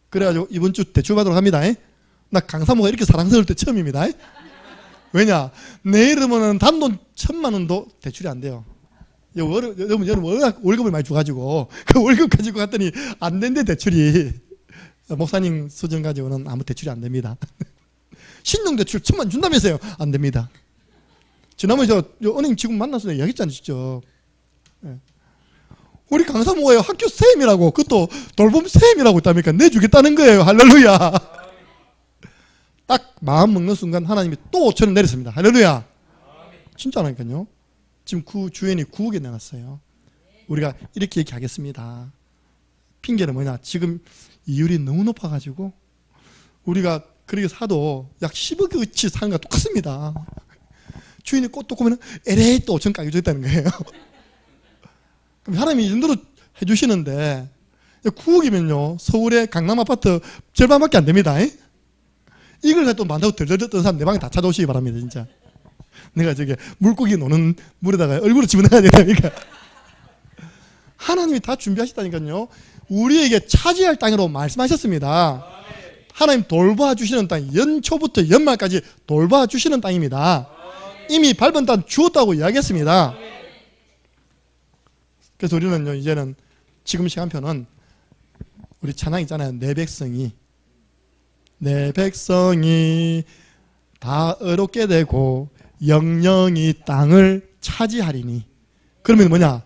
Speaker 1: 그래가지고 이번 주 대출 받으러 갑니다. 나 강사모가 이렇게 사랑스러울 때 처음입니다. 왜냐? 내 이름은 단돈 1,000만 원도 대출이 안 돼요. 여러분 월급을 많이 줘가지고 그 월급 가지고 갔더니 안 된대 대출이. 목사님 수준 가지고는 아무 대출이 안 됩니다. 신용대출 1,000만 준다면서요. 안 됩니다. 지난번에 저 은행 지금 만나서 이야기했잖아요. 직접. 우리 강사 뭐예요? 학교 쌤이라고, 그것도 돌봄 쌤이라고 있답니까? 내주겠다는 거예요. 할렐루야. 딱 마음 먹는 순간 하나님이 또 5,000원 내렸습니다. 할렐루야. 진짜라니까요. 지금 그 주인이 9억에 내놨어요. 우리가 이렇게 얘기하겠습니다. 핑계는 뭐냐? 지금 이율이 너무 높아가지고 우리가 그렇게 사도 약 10억어치 사는 거 똑같습니다. 주인이 꽃 꽂으면 에레이 또 5천 가격 줬다는 거예요. 그럼 하나님이 이 정도로 해주시는데 9억이면요 서울의 강남 아파트 절반밖에 안 됩니다. 이걸 가지고 만다고 덜덜덜 떠는 사람 내 방에 다 찾아오시기 바랍니다. 진짜 내가 저기 물고기 노는 물에다가 얼굴을 집어넣어야 되니까 하나님이 다 준비하셨다니까요. 우리에게 차지할 땅으로 말씀하셨습니다. 하나님 돌봐주시는 땅, 연초부터 연말까지 돌봐주시는 땅입니다. 이미 밟은 땅 주었다고 이야기했습니다. 그래서 우리는요 이제는 지금 시간표는 우리 찬양 있잖아요. 내 백성이 다 의롭게 되고 영영이 땅을 차지하리니. 그러면 뭐냐?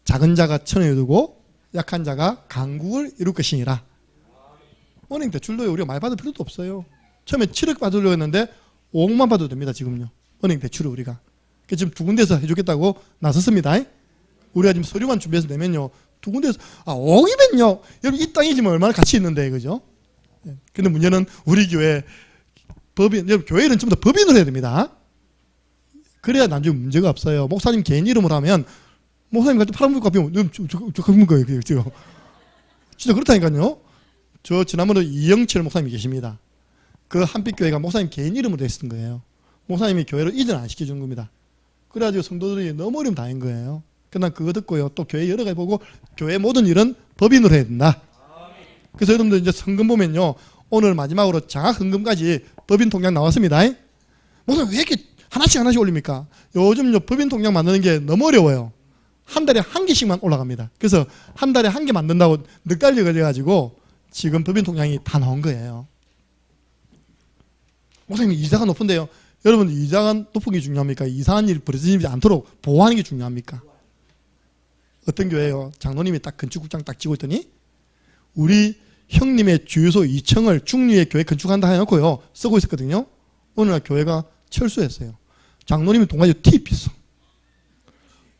Speaker 1: 작은 자가 천을 이루고 약한 자가 강국을 이룰 것이니라. 은행 대출도 우리가 많이 받을 필요도 없어요. 처음에 7억 받으려고 했는데 5억만 받아도 됩니다. 지금요. 은행 대출을 우리가. 지금 두 군데서 해주겠다고 나섰습니다. 우리가 지금 서류만 준비해서 내면요. 두 군데서 5억이면요. 여러분 이 땅이 지금 얼마나 가치 있는데 그죠? 근데 문제는 우리 교회 법인, 여러분 교회는 전부 다 법인으로 해야 됩니다. 그래야 나중에 문제가 없어요. 목사님 개인 이름으로 하면 목사님 같은 파란 물고 앞이면 저 그런 거예요. 진짜 그렇다니까요. 저 지난번에 이영철 목사님이 계십니다. 그 한빛교회가 목사님 개인 이름으로 했던 거예요. 목사님이 교회를 이전 안 시켜준 겁니다. 그래가지고 성도들이 너무 어려움 당한 거예요. 그난 그거 듣고요. 또 교회 여러 가지 보고 교회 모든 일은 법인으로 해야 된다. 그래서 여러분들 이제 성금 보면요. 오늘 마지막으로 장학헌금까지 법인 통장 나왔습니다. 목사님 왜 이렇게 하나씩 올립니까? 요즘 법인 통장 만드는 게 너무 어려워요. 한 달에 한 개씩만 올라갑니다. 그래서 한 달에 한 개 만든다고 넉 달이 걸려가지고 지금 법인 통장이 다 나온 거예요. 목사님 이자가 높은데요. 여러분 이자가 높은 게 중요합니까? 이상한 일 벌어지지 않도록 보호하는 게 중요합니까? 어떤 교회요? 장로님이 딱 건축국장 딱 찍고 있더니 우리 형님의 주유소 2층을 중리의 교회 건축한다 해놓고요. 쓰고 있었거든요. 어느 날 교회가 철수했어요. 장로님이 돈 가지고 TP했어.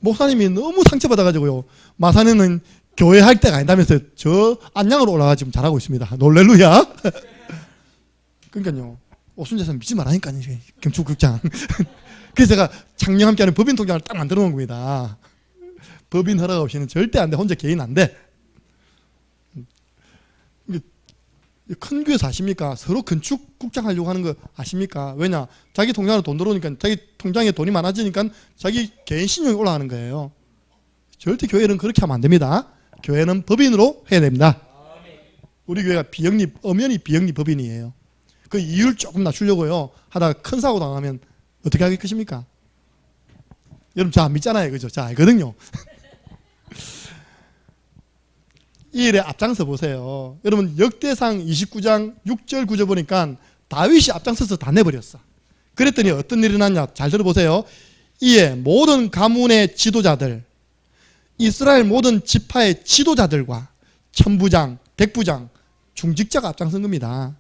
Speaker 1: 목사님이 너무 상처받아가지고요. 마산에는 교회 할 때가 아니다면서 저 안양으로 올라가 지금 잘하고 있습니다. 놀렐루야. 그러니까요. 오순재산 믿지 말라니까요. 건축국장. 그래서 제가 창녕 함께하는 법인 통장을 딱 만들어 놓은 겁니다. 법인 허락 없이는 절대 안 돼. 혼자 개인 안 돼. 큰 교회에서 아십니까? 서로 건축국장 하려고 하는 거 아십니까? 왜냐? 자기 통장으로 돈 들어오니까 자기 통장에 돈이 많아지니까 자기 개인 신용이 올라가는 거예요. 절대 교회는 그렇게 하면 안 됩니다. 교회는 법인으로 해야 됩니다. 우리 교회가 비영리, 엄연히 비영리 법인이에요. 그 이율 조금 낮추려고요. 하다가 큰 사고 당하면 어떻게 하실 것입니까? 여러분 저 안 믿잖아요. 그죠? 저 알거든요. 이 일에 앞장서 보세요. 여러분 역대상 29장 6절 9절 보니까 다윗이 앞장서서 다 내버렸어. 그랬더니 어떤 일이 일어났냐? 잘 들어보세요. 이에 모든 가문의 지도자들, 이스라엘 모든 지파의 지도자들과 천부장, 백부장, 중직자가 앞장선 겁니다.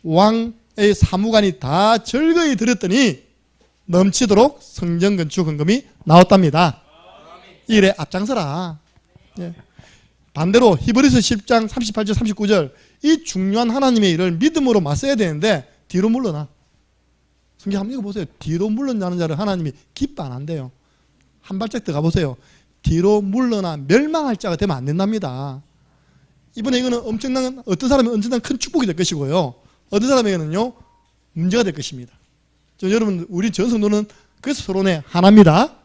Speaker 1: 왕의 사무관이 다 절거히 들었더니 넘치도록 성전 건축 헌금이 나왔답니다. 이 일에 앞장서라. 예. 반대로 히브리서 10장 38절 39절 이 중요한 하나님의 일을 믿음으로 맞서야 되는데 뒤로 물러나. 성경 한번 읽어보세요. 뒤로 물러나는 자를 하나님이 기뻐 안 한대요. 한 발짝 들어가 보세요. 뒤로 물러나 멸망할 자가 되면 안 된답니다. 이번에 이거는 엄청난, 어떤 사람은 엄청난 큰 축복이 될 것이고요. 어떤 사람에게는요 문제가 될 것입니다. 여러분 우리 전 성도는 그래서 서론에 하나입니다.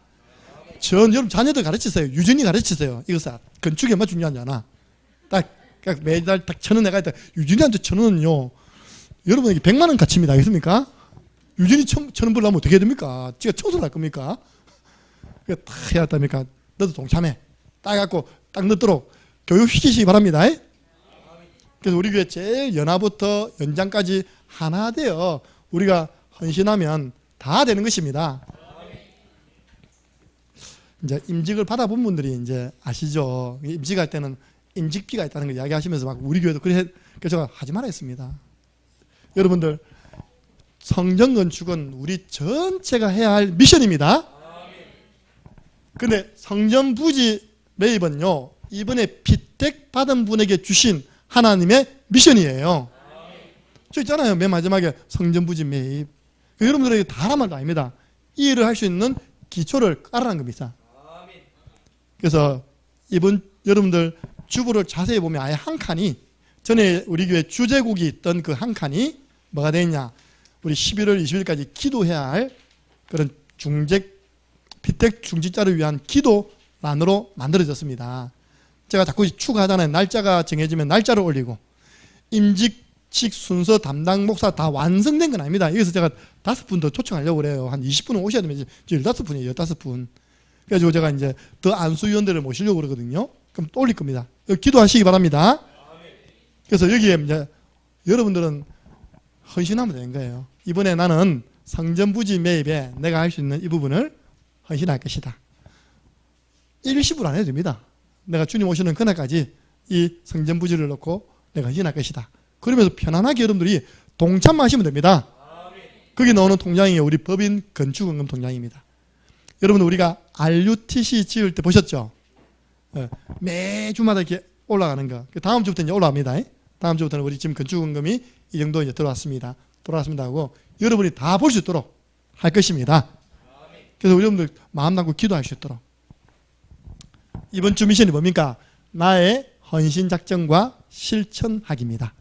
Speaker 1: 여러분 자녀들 가르치세요. 유전이 가르치세요. 이것은 건축이 얼마나 중요한지 아나. 딱 매달 딱 1,000원 내가 있다. 유전이한테 1,000원은요 여러분에게 100만 원 가치입니다. 알겠습니까? 유전이 1,000원 벌려면 어떻게 해야 됩니까? 지가 청소를 할 겁니까? 그러니까 딱 해야 합니까? 너도 동참해. 딱 해갖고 딱 넣도록 교육시키시기 바랍니다. 그래서 우리 교회 제일 연하부터 연장까지 하나 되어 우리가 헌신하면 다 되는 것입니다. 이제 임직을 받아본 분들이 이제 아시죠? 임직할 때는 임직비가 있다는 걸 이야기하시면서 막 우리 교회도 그래서 제가 하지 말아 했습니다. 여러분들, 성전 건축은 우리 전체가 해야 할 미션입니다. 근데 성전 부지 매입은요, 이번에 피택 받은 분에게 주신 하나님의 미션이에요. 저 있잖아요, 맨 마지막에 성전 부지 매입. 여러분들에게 다 하란 말도 아닙니다. 이 일을 할 수 있는 기초를 깔아라는 겁니다. 그래서 이번 여러분들 주보를 자세히 보면 아예 한 칸이, 전에 우리 교회 주제국이 있던 그 한 칸이 뭐가 되어 있냐, 우리 11월 20일까지 기도해야 할 그런 피택 중직자를 위한 기도란으로 만들어졌습니다. 제가 자꾸 추가하잖아요. 날짜가 정해지면 날짜를 올리고, 임직직 순서 담당 목사 다 완성된 건 아닙니다. 여기서 제가 5분 더 초청하려고 그래요. 한 20분은 오셔야 되면 15분이에요. 15분. 그래가지고 제가 이제 더 안수위원들을 모시려고 그러거든요. 그럼 또 올릴 겁니다. 기도하시기 바랍니다. 그래서 여기에 이제 여러분들은 헌신하면 되는 거예요. 이번에 나는 성전부지 매입에 내가 할 수 있는 이 부분을 헌신할 것이다. 일시불 안 해도 됩니다. 내가 주님 오시는 그날까지 이 성전부지를 놓고 내가 헌신할 것이다. 그러면서 편안하게 여러분들이 동참하시면 됩니다. 거기 나오는 통장이 우리 법인 건축원금 통장입니다. 여러분, 우리가 RUTC 지을 때 보셨죠? 매주마다 이렇게 올라가는 거. 다음 주부터 이제 올라갑니다. 다음 주부터는 우리 지금 건축원금이 이 정도 이제 들어왔습니다. 하고 여러분이 다 볼 수 있도록 할 것입니다. 그래서 우리 여러분들 마음 담고 기도할 수 있도록. 이번 주 미션이 뭡니까? 나의 헌신 작전과 실천하기입니다.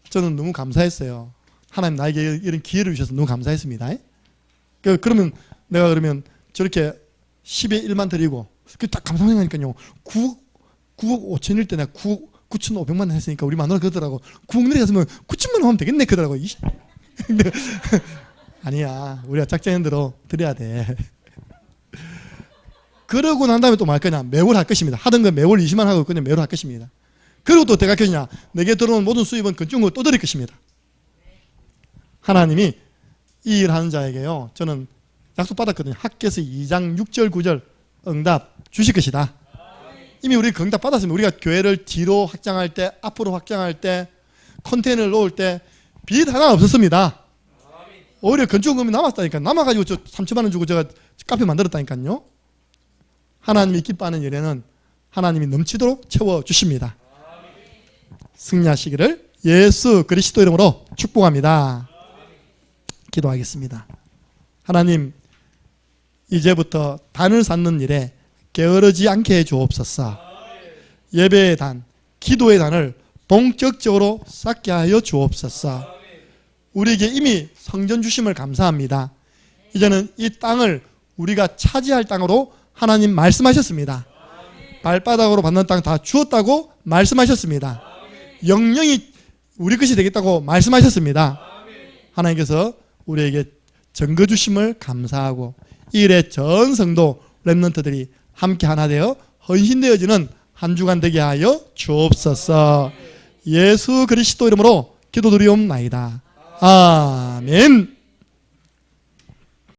Speaker 1: 저는 너무 감사했어요. 하나님 나에게 이런 기회를 주셔서 너무 감사했습니다. 그러면 내가 저렇게 10에 1만 드리고, 딱 감사하니까요. 9억 5천일 때 내가 9억 9,500만 했으니까 우리 마누라 그러더라고. 9억 내렸으면 9천만 원 하면 되겠네 그러더라고. 근데 아니야, 우리가 작정한 대로 드려야 돼. 그러고 난 다음에 또 뭐 할 거냐? 매월 할 것입니다. 하던 건 매월 20만 하고 그냥 매월 할 것입니다. 그리고 또 내가 그냥 내게 들어오는 모든 수입은 건축으로 또 드릴 것입니다. 하나님이 이 일하는 자에게요, 저는 약속받았거든요. 학개서 2장 6절 9절 응답 주실 것이다. 이미 우리 응답 받았습니다. 우리가 교회를 뒤로 확장할 때, 앞으로 확장할 때, 컨테이너를 놓을 때 빚 하나 없었습니다. 오히려 건축원금이 남았다니까. 남아가지고 저 3천만 원 주고 제가 카페 만들었다니까요. 하나님이 기뻐하는 일에는 하나님이 넘치도록 채워주십니다. 승리하시기를 예수 그리스도 이름으로 축복합니다. 기도하겠습니다. 하나님, 이제부터 단을 쌓는 일에 게으르지 않게 해 주옵소서. 예배의 단, 기도의 단을 본격적으로 쌓게 하여 주옵소서. 우리에게 이미 성전 주심을 감사합니다. 이제는 이 땅을 우리가 차지할 땅으로 하나님 말씀하셨습니다. 발바닥으로 받는 땅 다 주었다고 말씀하셨습니다. 영영이 우리 것이 되겠다고 말씀하셨습니다. 하나님께서 우리에게 증거 주심을 감사하고 이 일에 전 성도 렘넌트들이 함께 하나 되어 헌신되어지는 한 주간 되게 하여 주옵소서. 예수 그리스도 이름으로 기도드리옵나이다. 아멘.